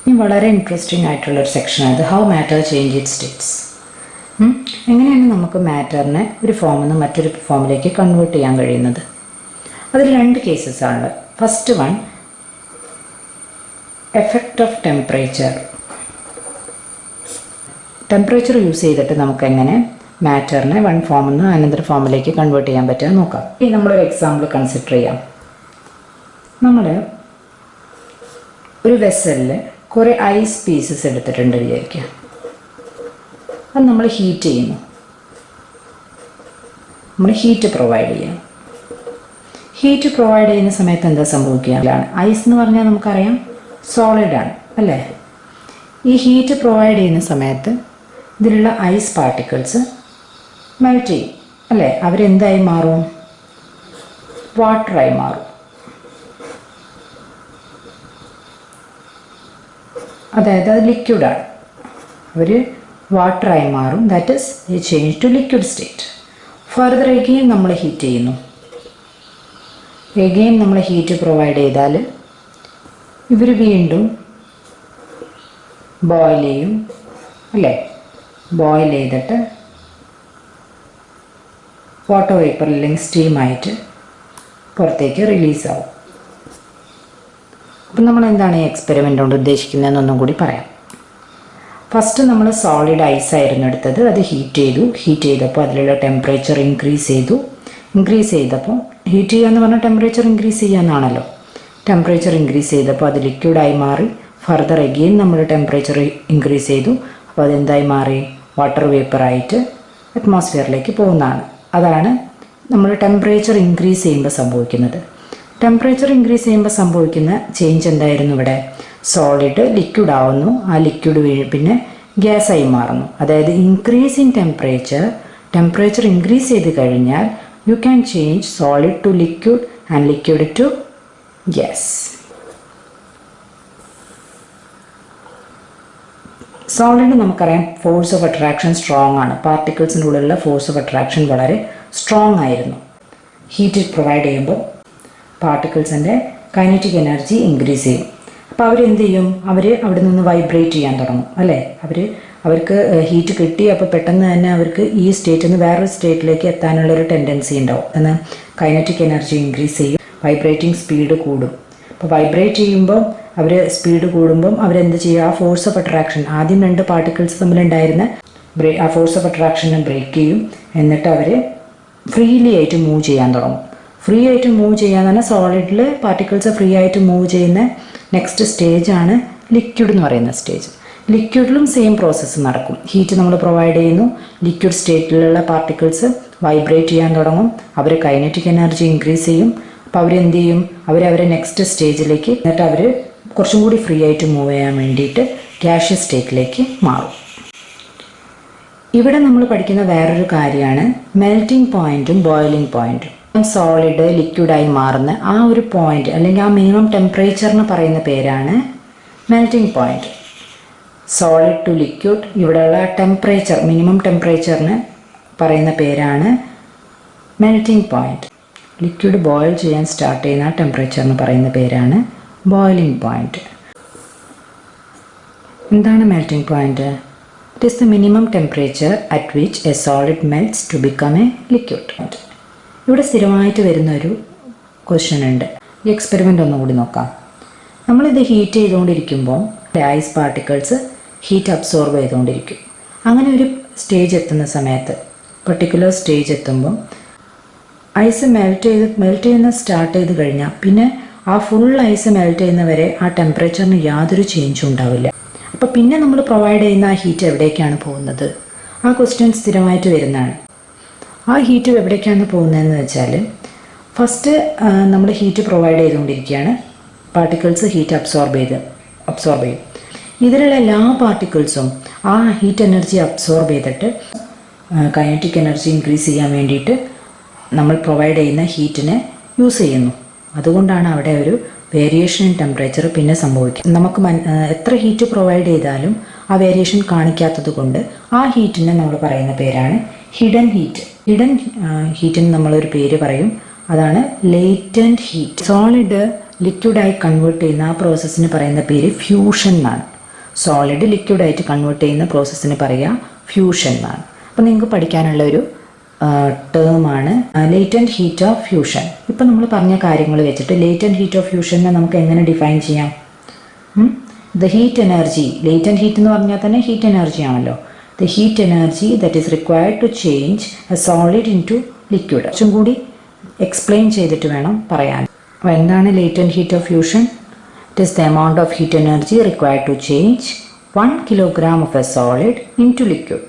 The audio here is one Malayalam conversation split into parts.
ഇനി വളരെ ഇൻട്രസ്റ്റിംഗ് ആയിട്ടുള്ളൊരു സെക്ഷനാണ് how matter change it States. എങ്ങനെയാണ് നമുക്ക് മാറ്ററിനെ ഒരു ഫോമിൽ നിന്ന് മറ്റൊരു ഫോമിലേക്ക് കൺവേർട്ട് ചെയ്യാൻ കഴിയുന്നത്? അതിൽ 2 കേസസ് ആണ്. First one, effect of temperature. Temperature use ചെയ്തിട്ട് നമുക്ക് എങ്ങനെ മാറ്ററിനെ വൺ ഫോമിൽ നിന്ന് അനന്തര ഫോമിലേക്ക് കൺവേർട്ട് ചെയ്യാൻ പറ്റുക നോക്കാം. ഇനി നമ്മളൊരു എക്സാമ്പിൾ കൺസിഡർ ചെയ്യാം. നമ്മൾ ഒരു വെസലിൽ കുറേ ഐസ് പീസസ് എടുത്തിട്ടുണ്ട് വിചാരിക്കുക. അത് നമ്മൾ ഹീറ്റ് ചെയ്യുന്നു. നമ്മൾ ഹീറ്റ് പ്രൊവൈഡ് ചെയ്യാം. ഹീറ്റ് പ്രൊവൈഡ് ചെയ്യുന്ന സമയത്ത് എന്താ സംഭവിക്കുക? ഐസ് എന്ന് പറഞ്ഞാൽ നമുക്കറിയാം സോളിഡാണ് അല്ലേ? ഈ ഹീറ്റ് പ്രൊവൈഡ് ചെയ്യുന്ന സമയത്ത് ഇതിലുള്ള ഐസ് പാർട്ടിക്കിൾസ് മെൽറ്റ് ചെയ്യും അല്ലേ? അവരെന്തായി മാറും? വാട്ടറായി മാറും. അതായത് അത് ലിക്വിഡാണ്. അവർ വാട്ടറായി മാറും. That is a change to liquid state. Further again നമ്മൾ ഹീറ്റ് ചെയ്യുന്നു. എഗെയിൻ നമ്മൾ ഹീറ്റ് പ്രൊവൈഡ് ചെയ്താൽ ഇവർ വീണ്ടും ബോയിൽ ചെയ്യും അല്ലേ? ബോയിൽ ചെയ്തിട്ട് വാട്ടർ വേപ്പർ അല്ലെങ്കിൽ സ്റ്റീമായിട്ട് പുറത്തേക്ക് റിലീസാവും. അപ്പം നമ്മൾ എന്താണ് ഈ എക്സ്പെരിമെൻ്റ് കൊണ്ട് ഉദ്ദേശിക്കുന്നതെന്നൊന്നും കൂടി പറയാം. ഫസ്റ്റ് നമ്മൾ സോളിഡ് ഐസായിരുന്നു എടുത്തത്. അത് ഹീറ്റ് ചെയ്തപ്പോൾ അതിലുള്ള ടെമ്പറേച്ചർ ഇൻക്രീസ് ചെയ്തപ്പോൾ ഹീറ്റ് ചെയ്യുക എന്ന് പറഞ്ഞാൽ ടെമ്പറേച്ചർ ഇൻക്രീസ് ചെയ്യാമെന്നാണല്ലോ. ടെമ്പറേച്ചർ ഇൻക്രീസ് ചെയ്തപ്പോൾ അത് ലിക്വിഡായി മാറി. ഫർദർ എഗെയിൻ നമ്മൾ ടെമ്പറേച്ചർ ഇൻക്രീസ് ചെയ്തു. അപ്പോൾ അതെന്തായി മാറി? വാട്ടർ വേപ്പറായിട്ട് അറ്റ്മോസ്ഫിയറിലേക്ക് പോകുന്നതാണ്. അതാണ് നമ്മൾ ടെമ്പറേച്ചർ ഇൻക്രീസ് ചെയ്യുമ്പോൾ സംഭവിക്കുന്നത്. ടെമ്പറേച്ചർ ഇൻക്രീസ് ചെയ്യുമ്പോൾ സംഭവിക്കുന്ന ചേഞ്ച് എന്തായിരുന്നു? ഇവിടെ സോളിഡ് ലിക്വിഡ് ആവുന്നു. ആ ലിക്വിഡ് പിന്നെ ഗ്യാസായി മാറുന്നു. അതായത് ഇൻക്രീസ് ഇൻ ടെമ്പറേച്ചർ ഇൻക്രീസ് ചെയ്ത് കഴിഞ്ഞാൽ you can change solid to liquid and liquid to gas. Solid നമുക്കറിയാം ഫോഴ്സ് ഓഫ് അട്രാക്ഷൻ സ്ട്രോങ് ആണ്. പാർട്ടിക്കിൾസിൻ്റെ ഉള്ളിലുള്ള ഫോഴ്സ് ഓഫ് അട്രാക്ഷൻ വളരെ സ്ട്രോങ് ആയിരുന്നു. ഹീറ്റ് പ്രൊവൈഡ് ചെയ്യുമ്പോൾ പാർട്ടിക്കിൾസിൻ്റെ കൈനറ്റിക് എനർജി ഇൻക്രീസ് ചെയ്യും. അപ്പോൾ അവരെന്ത് ചെയ്യും? അവർ അവിടെ നിന്ന് വൈബ്രേറ്റ് ചെയ്യാൻ തുടങ്ങും അല്ലേ? അവർക്ക് ഹീറ്റ് കിട്ടി. അപ്പോൾ പെട്ടെന്ന് തന്നെ അവർക്ക് ഈ സ്റ്റേറ്റിൽ നിന്ന് വേറൊരു സ്റ്റേറ്റിലേക്ക് എത്താനുള്ളൊരു ടെൻഡൻസി ഉണ്ടാവും. എന്നാൽ കൈനറ്റിക് എനർജി ഇൻക്രീസ് ചെയ്യും. വൈബ്രേറ്റിംഗ് സ്പീഡ് കൂടും. അപ്പോൾ വൈബ്രേറ്റ് ചെയ്യുമ്പോൾ സ്പീഡ് കൂടുമ്പം അവരെന്ത് ചെയ്യുക? ആ ഫോഴ്സ് ഓഫ് അട്രാക്ഷൻ, ആദ്യം 2 പാർട്ടിക്കിൾസ് തമ്മിലുണ്ടായിരുന്ന ആ ഫോഴ്സ് ഓഫ് അട്രാക്ഷനെ ബ്രേക്ക് ചെയ്യും. എന്നിട്ട് അവർ ഫ്രീലി ആയിട്ട് മൂവ് ചെയ്യാൻ തുടങ്ങും. ഫ്രീ ആയിട്ട് മൂവ് ചെയ്യാന്ന് പറഞ്ഞാൽ സോളിഡിൽ പാർട്ടിക്കിൾസ് ഫ്രീ ആയിട്ട് മൂവ് ചെയ്യുന്ന നെക്സ്റ്റ് സ്റ്റേജാണ് ലിക്വിഡ് എന്ന് പറയുന്ന സ്റ്റേജ്. ലിക്വിഡിലും സെയിം പ്രോസസ്സ് നടക്കും. ഹീറ്റ് നമ്മൾ പ്രൊവൈഡ് ചെയ്യുന്നു. ലിക്വിഡ് സ്റ്റേറ്റിലുള്ള പാർട്ടിക്കിൾസ് വൈബ്രേറ്റ് ചെയ്യാൻ തുടങ്ങും. അവർ കൈനറ്റിക് എനർജി ഇൻക്രീസ് ചെയ്യും. അപ്പോൾ അവരെന്ത് ചെയ്യും? അവരെ നെക്സ്റ്റ് സ്റ്റേജിലേക്ക്, എന്നിട്ട് അവർ കുറച്ചും കൂടി ഫ്രീ ആയിട്ട് മൂവ് ചെയ്യാൻ വേണ്ടിയിട്ട് ഗ്യാഷ്യസ് സ്റ്റേറ്റിലേക്ക് മാറും. ഇവിടെ നമ്മൾ പഠിക്കുന്ന വേറൊരു കാര്യമാണ് മെൽറ്റിംഗ് പോയിൻറ്റും ബോയിലിംഗ് പോയിൻറ്റും. സോളിഡ് ലിക്വിഡായി മാറുന്ന ആ ഒരു പോയിന്റ് അല്ലെങ്കിൽ ആ മിനിമം ടെമ്പറേച്ചറിന് പറയുന്ന പേരാണ് melting point. Solid to liquid, ഇവിടെയുള്ള ടെമ്പറേച്ചർ, മിനിമം ടെമ്പറേച്ചറിന് പറയുന്ന പേരാണ് മെൽറ്റിംഗ് പോയിന്റ്. ലിക്വിഡ് ബോയിൽ ചെയ്യാൻ സ്റ്റാർട്ട് ചെയ്യുന്ന ആ ടെമ്പറേച്ചറിന് പറയുന്ന പേരാണ് ബോയിലിംഗ് പോയിന്റ്. എന്താണ് melting point? It is the minimum temperature at which a solid melts to become a liquid. ഇവിടെ സ്ഥിരമായിട്ട് വരുന്നൊരു ക്വസ്റ്റ്യൻ ഉണ്ട്. ഈ എക്സ്പെരിമെൻ്റ് ഒന്നുകൂടി നോക്കാം. നമ്മളിത് ഹീറ്റ് ചെയ്തുകൊണ്ടിരിക്കുമ്പോൾ ഐസ് പാർട്ടിക്കിൾസ് ഹീറ്റ് അബ്സോർബ് ചെയ്തുകൊണ്ടിരിക്കും. അങ്ങനെ ഒരു സ്റ്റേജ് എത്തുന്ന സമയത്ത്, പെർട്ടിക്കുലർ സ്റ്റേജ് എത്തുമ്പം ഐസ് മെൽറ്റ് ചെയ്യുന്ന സ്റ്റാർട്ട് ചെയ്ത് കഴിഞ്ഞാൽ പിന്നെ ആ ഫുൾ ഐസ് മെൽറ്റ് ചെയ്യുന്നവരെ ആ ടെമ്പറേച്ചറിന് യാതൊരു ചേഞ്ചും ഉണ്ടാവില്ല. അപ്പോൾ പിന്നെ നമ്മൾ പ്രൊവൈഡ് ചെയ്യുന്ന ആ ഹീറ്റ് എവിടേക്കാണ് പോകുന്നത്? ആ ക്വസ്റ്റ്യൻ സ്ഥിരമായിട്ട് വരുന്നതാണ്. ആ ഹീറ്റ് എവിടേക്കാണ് പോകുന്നതെന്ന് വെച്ചാൽ, ഫസ്റ്റ് നമ്മൾ ഹീറ്റ് പ്രൊവൈഡ് ചെയ്തുകൊണ്ടിരിക്കുകയാണ്. പാർട്ടിക്കിൾസ് ഹീറ്റ് അബ്സോർബ് ചെയ്യും. ഇതിലുള്ള എല്ലാ പാർട്ടിക്കിൾസും ആ ഹീറ്റ് എനർജി അബ്സോർബ് ചെയ്തിട്ട് കൈനറ്റിക് എനർജി ഇൻക്രീസ് ചെയ്യാൻ വേണ്ടിയിട്ട് നമ്മൾ പ്രൊവൈഡ് ചെയ്യുന്ന ഹീറ്റിനെ യൂസ് ചെയ്യുന്നു. അതുകൊണ്ടാണ് അവിടെ ഒരു വേരിയേഷൻ ഇൻ ടെമ്പറേച്ചർ പിന്നെ സംഭവിക്കും. നമുക്ക് എത്ര ഹീറ്റ് പ്രൊവൈഡ് ചെയ്താലും ആ വേരിയേഷൻ കാണിക്കാത്തത് കൊണ്ട് ആ ഹീറ്റിനെ നമ്മൾ പറയുന്ന പേരാണ് ഹിഡൻ ഹീറ്റ്. ഹിഡൻ ഹീറ്റിന് നമ്മളൊരു പേര് പറയും, അതാണ് ലേറ്റൻറ്റ് ഹീറ്റ്. സോളിഡ് ലിക്വിഡായി കൺവേർട്ട് ചെയ്യുന്ന ആ പ്രോസസ്സിന് പറയുന്ന പേര് ഫ്യൂഷൻ എന്നാണ്. സോളിഡ് ലിക്വിഡായിട്ട് കൺവേർട്ട് ചെയ്യുന്ന പ്രോസസ്സിന് പറയുക ഫ്യൂഷൻ എന്നാണ്. അപ്പോൾ നിങ്ങൾക്ക് പഠിക്കാനുള്ള ഒരു ടേമാണ് ലേറ്റൻറ്റ് ഹീറ്റ് ഓഫ് ഫ്യൂഷൻ. ഇപ്പം നമ്മൾ പറഞ്ഞ കാര്യങ്ങൾ വെച്ചിട്ട് ലേറ്റൻറ്റ് ഹീറ്റ് ഓഫ് ഫ്യൂഷനെ നമുക്ക് എങ്ങനെ ഡിഫൈൻ ചെയ്യാം? The heat energy, latent heat എന്ന് പറഞ്ഞാൽ തന്നെ ഹീറ്റ് എനർജി ആണല്ലോ. The heat energy that is required to change a solid in to liquid. കുറച്ചും കൂടി എക്സ്പ്ലെയിൻ ചെയ്തിട്ട് വേണം പറയാൻ. അപ്പോൾ എന്താണ് latent heat of fusion? It is the amount of heat energy required to change 1 kilogram of a solid in to liquid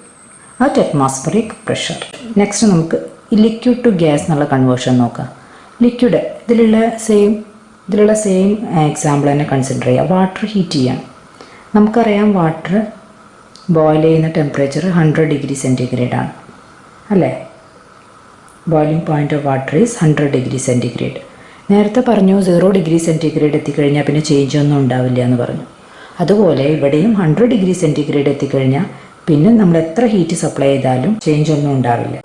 at atmospheric pressure. Next നമുക്ക് ഈ ലിക്വിഡ് ടു ഗ്യാസ് എന്നുള്ള കൺവേർഷൻ നോക്കാം. ലിക്വിഡ് ഇതിലുള്ള സെയിം എക്സാമ്പിൾ തന്നെ കൺസിഡർ ചെയ്യുക. വാട്ടർ ഹീറ്റ് ചെയ്യാം. നമുക്കറിയാം വാട്ടർ ബോയിൽ ചെയ്യുന്ന ടെമ്പറേച്ചർ 100 degree centigrade ആണ് അല്ലേ? Boiling point of water is 100 degree centigrade. നേരത്തെ പറഞ്ഞു 0 degree centigrade എത്തിക്കഴിഞ്ഞാൽ പിന്നെ ചേഞ്ച് ഒന്നും ഉണ്ടാവില്ല എന്ന് പറഞ്ഞു. അതുപോലെ ഇവിടെയും 100 degree centigrade എത്തിക്കഴിഞ്ഞാൽ പിന്നെ നമ്മൾ എത്ര ഹീറ്റ് സപ്ലൈ ചെയ്താലും ചേഞ്ച് ഒന്നും ഉണ്ടാവില്ല.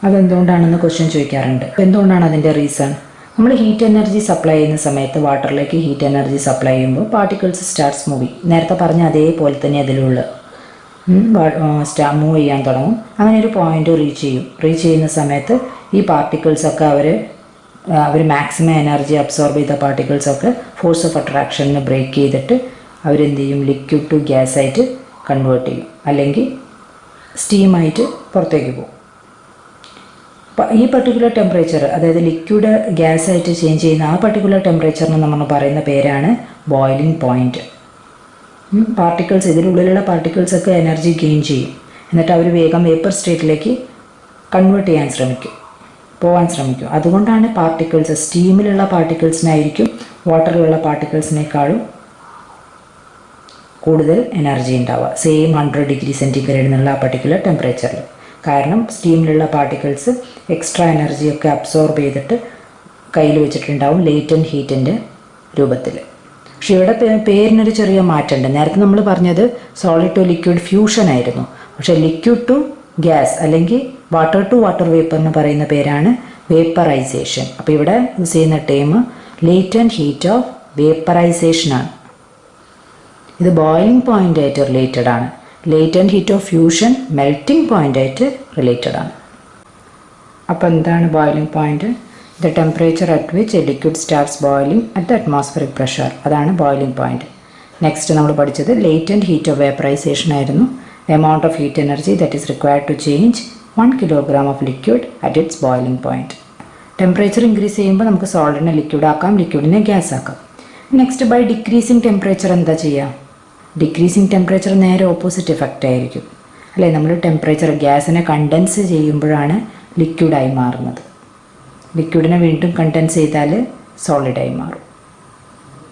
അതെന്തുകൊണ്ടാണെന്ന് ക്വസ്റ്റ്യൻ ചോദിക്കാറുണ്ട്. എന്തുകൊണ്ടാണ് അതിൻ്റെ റീസൺ? നമ്മൾ ഹീറ്റ് എനർജി സപ്ലൈ ചെയ്യുന്ന സമയത്ത് വാട്ടറിലേക്ക് ഹീറ്റ് എനർജി സപ്ലൈ ചെയ്യുമ്പോൾ പാർട്ടിക്കിൾസ് സ്റ്റാർട്ട്സ് മൂവിങ്. നേരത്തെ പറഞ്ഞ അതേപോലെ തന്നെ അതിലുള്ള മൂവ് ചെയ്യാൻ തുടങ്ങും. അങ്ങനെ ഒരു പോയിന്റ് റീച്ച് ചെയ്യുന്ന സമയത്ത് ഈ പാർട്ടിക്കിൾസൊക്കെ അവർ മാക്സിമം എനർജി അബ്സോർബ് ചെയ്ത പാർട്ടിക്കിൾസൊക്കെ ഫോഴ്സ് ഓഫ് അട്രാക്ഷനിന് ബ്രേക്ക് ചെയ്തിട്ട് അവരെന്ത് ചെയ്യും? ലിക്വിഡ് ടു ഗ്യാസ് ആയിട്ട് കൺവേർട്ട് ചെയ്യും, അല്ലെങ്കിൽ സ്റ്റീമായിട്ട് പുറത്തേക്ക് പോകും. അപ്പോൾ ഈ പർട്ടിക്കുലർ ടെമ്പറേച്ചർ, അതായത് ലിക്വിഡ് ഗ്യാസ് ആയിട്ട് ചേഞ്ച് ചെയ്യുന്ന ആ പർട്ടിക്കുലർ ടെമ്പറേച്ചറിന് നമ്മൾ പറയുന്ന പേരാണ് ബോയിലിംഗ് പോയിൻറ്റ്. പാർട്ടിക്കിൾസ്, ഇതിനുള്ളിലുള്ള പാർട്ടിക്കിൾസൊക്കെ എനർജി ഗെയിൻ ചെയ്യും. എന്നിട്ട് അവർ വേഗം വേപ്പർ സ്റ്റേറ്റിലേക്ക് കൺവേർട്ട് ചെയ്യാൻ പോകാൻ ശ്രമിക്കും. അതുകൊണ്ടാണ് പാർട്ടിക്കിൾസ്, സ്റ്റീമിലുള്ള പാർട്ടിക്കിൾസിനായിരിക്കും വാട്ടറിലുള്ള പാർട്ടിക്കിൾസിനേക്കാളും കൂടുതൽ എനർജി ഉണ്ടാവുക സെയിം 100 degree centigrade എന്നുള്ള ആ പർട്ടിക്കുലർ ടെമ്പറേച്ചറിൽ. കാരണം സ്റ്റീമിലുള്ള പാർട്ടിക്കിൾസ് എക്സ്ട്രാ എനർജിയൊക്കെ അബ്സോർബ് ചെയ്തിട്ട് കയ്യിൽ വെച്ചിട്ടുണ്ടാവും ലേറ്റൻറ്റ് ഹീറ്റിൻ്റെ രൂപത്തിൽ. പക്ഷെ ഇവിടെ പേരിനൊരു ചെറിയ മാറ്റമുണ്ട്. നേരത്തെ നമ്മൾ പറഞ്ഞത് സോളിഡ് ടു ലിക്വിഡ് ഫ്യൂഷൻ ആയിരുന്നു. പക്ഷേ ലിക്വിഡ് ടു ഗ്യാസ് അല്ലെങ്കിൽ വാട്ടർ ടു വാട്ടർ വേപ്പർ എന്ന് പറയുന്ന പേരാണ് വേപ്പറൈസേഷൻ. അപ്പോൾ ഇവിടെ യൂസ് ചെയ്യുന്ന ടേം ലേറ്റൻറ്റ് ഹീറ്റ് ഓഫ് വേപ്പറൈസേഷനാണ്. ഇത് ബോയിലിംഗ് പോയിൻ്റ് ആയിട്ട് റിലേറ്റഡ് ആണ്. Latent heat of fusion melting point ആയിട്ട് റിലേറ്റഡ് ആണ്. അപ്പോൾ എന്താണ് boiling point? The temperature at which A liquid starts boiling at the atmospheric pressure, അതാണ് ബോയിലിംഗ് പോയിൻ്റ്. നെക്സ്റ്റ് നമ്മൾ പഠിച്ചത് ലേറ്റൻറ്റ് ഹീറ്റ് ഓഫ് വേപ്പറൈസേഷൻ ആയിരുന്നു. Amount of heat energy that is required to change 1 kilogram of liquid at its boiling point. Temperature increase ചെയ്യുമ്പോൾ നമുക്ക് സോളിഡിനെ ലിക്വിഡ് ആക്കാം, ലിക്വിഡിനെ ഗ്യാസ് ആക്കാം. നെക്സ്റ്റ് ബൈ ഡിക്രീസിങ് ടെമ്പറേച്ചർ എന്താ ചെയ്യുക? ഡിക്രീസിങ് ടെമ്പറേച്ചർ നേരെ ഓപ്പോസിറ്റ് എഫക്റ്റ് ആയിരിക്കും അല്ലേ? നമ്മൾ ടെമ്പറേച്ചർ ഗ്യാസിനെ കണ്ടൻസ് ചെയ്യുമ്പോഴാണ് ലിക്വിഡായി മാറുന്നത്. ലിക്വിഡിനെ വീണ്ടും കണ്ടൻസ് ചെയ്താൽ സോളിഡായി മാറും.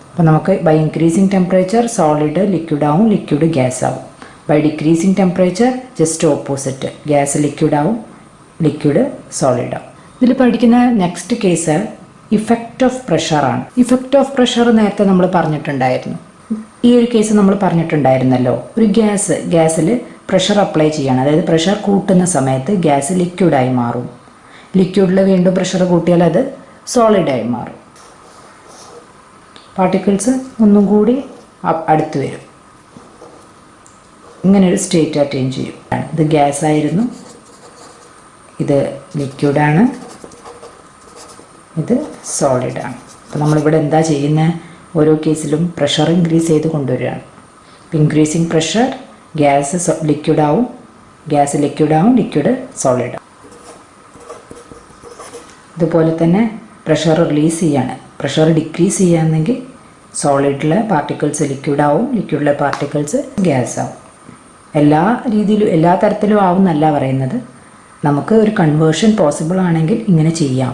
അപ്പോൾ നമുക്ക് ബൈ ഇൻക്രീസിങ് ടെമ്പറേച്ചർ സോളിഡ് ലിക്വിഡാവും, ലിക്വിഡ് ഗ്യാസ് ആവും. By decreasing temperature just opposite, gas ലിക്വിഡാവും, ലിക്വിഡ് സോളിഡാവും. ഇതിൽ പഠിക്കുന്ന നെക്സ്റ്റ് കേസ് ഇഫക്റ്റ് ഓഫ് പ്രഷറാണ്. ഇഫക്റ്റ് ഓഫ് പ്രഷർ നേരത്തെ നമ്മൾ പറഞ്ഞിട്ടുണ്ടായിരുന്നു. ഈ ഒരു കേസ് നമ്മൾ പറഞ്ഞിട്ടുണ്ടായിരുന്നല്ലോ. ഒരു ഗ്യാസിൽ പ്രഷർ അപ്ലൈ ചെയ്യണം, അതായത് പ്രഷർ കൂട്ടുന്ന സമയത്ത് ഗ്യാസ് ലിക്വിഡായി മാറും. ലിക്വിഡിൽ വീണ്ടും പ്രഷർ കൂട്ടിയാൽ അത് സോളിഡായി മാറും. പാർട്ടിക്കിൾസ് ഒന്നും കൂടി അടുത്ത് വരും. ഇങ്ങനെയൊരു സ്റ്റേറ്റ് അറ്റൈൻ ചെയ്യും. ഇത് ഗ്യാസ് ആയിരുന്നു, ഇത് ലിക്വിഡാണ്, ഇത് സോളിഡാണ്. അപ്പോൾ നമ്മളിവിടെ എന്താ ചെയ്യുന്നത്? ഓരോ കേസിലും പ്രഷർ ഇൻക്രീസ് ചെയ്ത് കൊണ്ടുവരികയാണ്. അപ്പോൾ ഇൻക്രീസിങ് പ്രഷർ ഗ്യാസ് ലിക്വിഡാവും, ലിക്വിഡ് സോളിഡാവും. ഇതുപോലെ തന്നെ പ്രഷർ റിലീസ് ചെയ്യാണ്. പ്രഷർ ഡിക്രീസ് ചെയ്യുകയാണെങ്കിൽ സോളിഡിലെ പാർട്ടിക്കിൾസ് ലിക്വിഡാവും, ലിക്വിഡിലെ പാർട്ടിക്കിൾസ് ഗ്യാസ് ആവും. എല്ലാ തരത്തിലും ആവും എന്നല്ല പറയുന്നത്. നമുക്ക് ഒരു കൺവേർഷൻ പോസിബിൾ ആണെങ്കിൽ ഇങ്ങനെ ചെയ്യാം.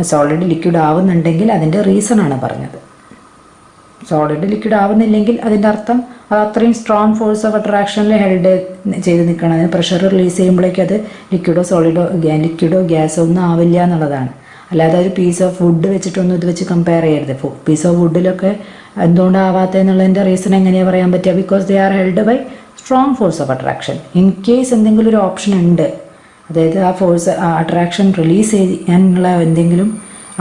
സോളിഡ് ലിക്വിഡ് ആവുന്നുണ്ടെങ്കിൽ അതിൻ്റെ റീസണാണ് പറഞ്ഞത്. സോളിഡ് ലിക്വിഡ് ആവുന്നില്ലെങ്കിൽ അതിൻ്റെ അർത്ഥം അത് അത്രയും സ്ട്രോങ് ഫോഴ്സ് ഓഫ് അട്രാക്ഷനിൽ ഹെൽഡ് ചെയ്ത് നിൽക്കണം. അതിന് പ്രഷർ റിലീസ് ചെയ്യുമ്പോഴേക്കും അത് ലിക്വിഡോ ഗ്യാസോ ഒന്നും ആവില്ല എന്നുള്ളതാണ്. അല്ലാതെ ഒരു പീസ് ഓഫ് വുഡ് വെച്ചിട്ടൊന്നും ഇത് വെച്ച് കമ്പയർ ചെയ്യരുത്. പീസ് ഓഫ് വുഡിലൊക്കെ എന്തുകൊണ്ടാവാത്തതെന്നുള്ളതിൻ്റെ റീസൺ എങ്ങനെയാണ് പറയാൻ പറ്റുക? Because they are held by strong force of attraction. In case എന്തെങ്കിലും ഒരു ഓപ്ഷൻ ഉണ്ട്, അതായത് ആ ഫോഴ്സ് അട്രാക്ഷൻ റിലീസ് ചെയ്യാനുള്ള എന്തെങ്കിലും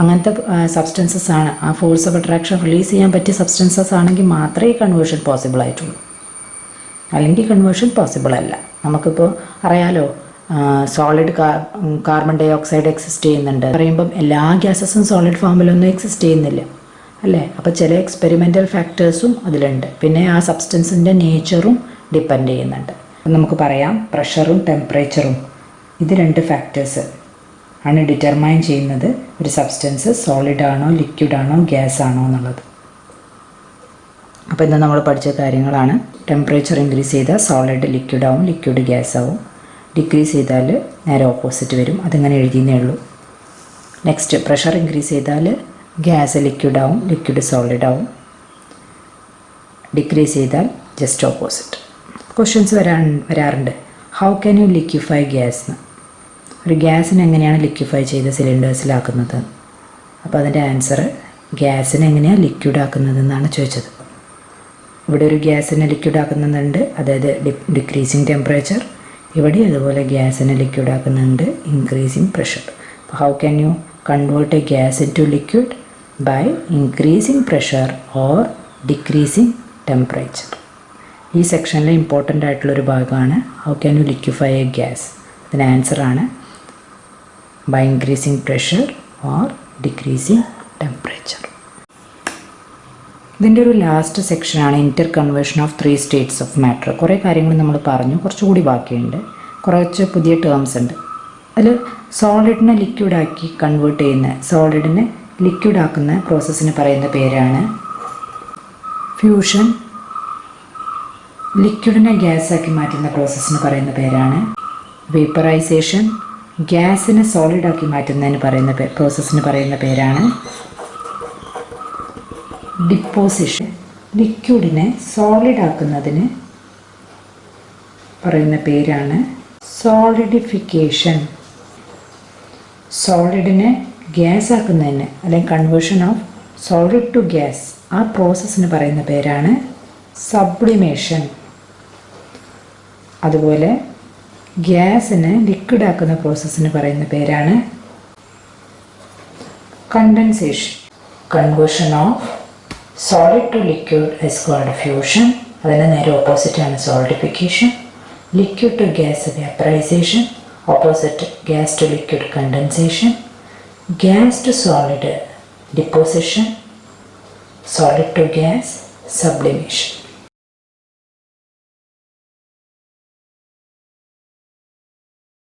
അങ്ങനത്തെ സബ്സ്റ്റൻസസ് ആണ്, ആ ഫോഴ്സ് ഓഫ് അട്രാക്ഷൻ റിലീസ് ചെയ്യാൻ പറ്റിയ സബ്സ്റ്റൻസസ് ആണെങ്കിൽ മാത്രമേ ഈ കൺവേർഷൻ പോസിബിൾ ആയിട്ടുള്ളൂ. അല്ലെങ്കിൽ കൺവേർഷൻ പോസിബിൾ അല്ല. നമുക്കിപ്പോൾ അറിയാലോ, solid carbon dioxide exist ചെയ്യുന്നുണ്ട് പറയുമ്പം എല്ലാ ഗ്യാസസും സോളിഡ് ഫോമിലൊന്നും എക്സിസ്റ്റ് ചെയ്യുന്നില്ല അല്ലേ. അപ്പോൾ ചില എക്സ്പെരിമെൻ്റൽ ഫാക്ടേഴ്സും അതിലുണ്ട്. പിന്നെ ആ സബ്സ്റ്റൻസിൻ്റെ നേച്ചറും ഡിപ്പെൻഡ് ചെയ്യുന്നുണ്ട്. നമുക്ക് പറയാം പ്രഷറും ടെമ്പറേച്ചറും ഇത് 2 ഫാക്ടേഴ്സ് ആണ് ഡിറ്റർമൈൻ ചെയ്യുന്നത് ഒരു സബ്സ്റ്റൻസ് സോളിഡ് ആണോ ലിക്വിഡ് ആണോ ഗ്യാസ് ആണോ എന്നുള്ളത്. അപ്പോൾ ഇന്ന് നമ്മൾ പഠിച്ച കാര്യങ്ങളാണ്. ടെമ്പറേച്ചർ ഇൻക്രീസ് ചെയ്താൽ സോളിഡ് ലിക്വിഡ് ആവും, ലിക്വിഡ് ഗ്യാസ് ആവും. ഡിക്രീസ് ചെയ്താൽ നേരെ ഓപ്പോസിറ്റ് വരും. അതിങ്ങനെ എഴുതിയേ ഉള്ളൂ. നെക്സ്റ്റ്, പ്രഷർ ഇൻക്രീസ് ചെയ്താൽ ഗ്യാസ് ലിക്വിഡ് ആവും, ലിക്വിഡ് സോളിഡ് ആവും. ഡിക്രീസ് ചെയ്താൽ ജസ്റ്റ് ഓപ്പോസിറ്റ്. ക്വസ്റ്റ്യൻസ് വരാറുണ്ട്. How can you liquefy gas എന്ന്. ഒരു ഗ്യാസിനെ എങ്ങനെയാണ് ലിക്വിഫൈ ചെയ്ത് സിലിണ്ടേഴ്സിലാക്കുന്നത്? അപ്പോൾ അതിൻ്റെ ആൻസർ ഗ്യാസിനെ എങ്ങനെയാണ് ലിക്വിഡ് ആക്കുന്നതെന്നാണ് ചോദിച്ചത്. ഇവിടെ ഒരു ഗ്യാസിനെ ലിക്വിഡ് ആക്കുന്നുണ്ട്, അതായത് ഡിക്രീസിങ് ടെമ്പറേച്ചർ. ഇവിടെ അതുപോലെ ഗ്യാസിനെ ലിക്വിഡ് ആക്കുന്നുണ്ട്, ഇൻക്രീസിങ് പ്രഷർ. അപ്പോൾ how can you convert a gas in to liquid? By increasing pressure or decreasing temperature. ഈ സെക്ഷനിലെ ഇമ്പോർട്ടൻ്റ് ആയിട്ടുള്ളൊരു ഭാഗമാണ് how can you liquefy a gas. അതിന് ആൻസറാണ് by increasing pressure or decreasing temperature. ഇതിൻ്റെ ഒരു ലാസ്റ്റ് സെക്ഷനാണ് interconversion of 3 states of matter. കുറേ കാര്യങ്ങൾ നമ്മൾ പറഞ്ഞു, കുറച്ചുകൂടി ബാക്കിയുണ്ട്. കുറച്ച് പുതിയ ടേംസ് ഉണ്ട്. അതിൽ സോളിഡിനെ ലിക്വിഡാക്കി കൺവേർട്ട് ചെയ്യുന്ന, സോളിഡിനെ ലിക്വിഡ് ആക്കുന്ന പ്രോസസ്സിന് പറയുന്ന പേരാണ് ഫ്യൂഷൻ. ലിക്വിഡിനെ ഗ്യാസാക്കി മാറ്റുന്ന പ്രോസസ്സിന് പറയുന്ന പേരാണ് വേപ്പറൈസേഷൻ. ഗ്യാസിനെ സോളിഡാക്കി മാറ്റുന്നതിന് പറയുന്ന പ്രോസസ്സിന് പറയുന്ന പേരാണ് ഡിപ്പോസിഷൻ. ലിക്വിഡിനെ സോളിഡ് ആക്കുന്നതിന് പറയുന്ന പേരാണ് സോളിഡിഫിക്കേഷൻ. സോളിഡിനെ ഗ്യാസ് ആക്കുന്നതിന് അല്ലെങ്കിൽ conversion of solid to gas, ആ പ്രോസസ്സിന് പറയുന്ന പേരാണ് സബ്ലിമേഷൻ. അതുപോലെ ഗ്യാസിനെ ലിക്വിഡ് ആക്കുന്ന പ്രോസസ്സിന് പറയുന്ന പേരാണ് condensation. Conversion of solid to liquid is called fusion. അതിന് നേരെ ഓപ്പോസിറ്റാണ് solidification. Liquid to gas vaporisation, opposite gas to liquid condensation. Gas to solid deposition, solid to gas sublimation.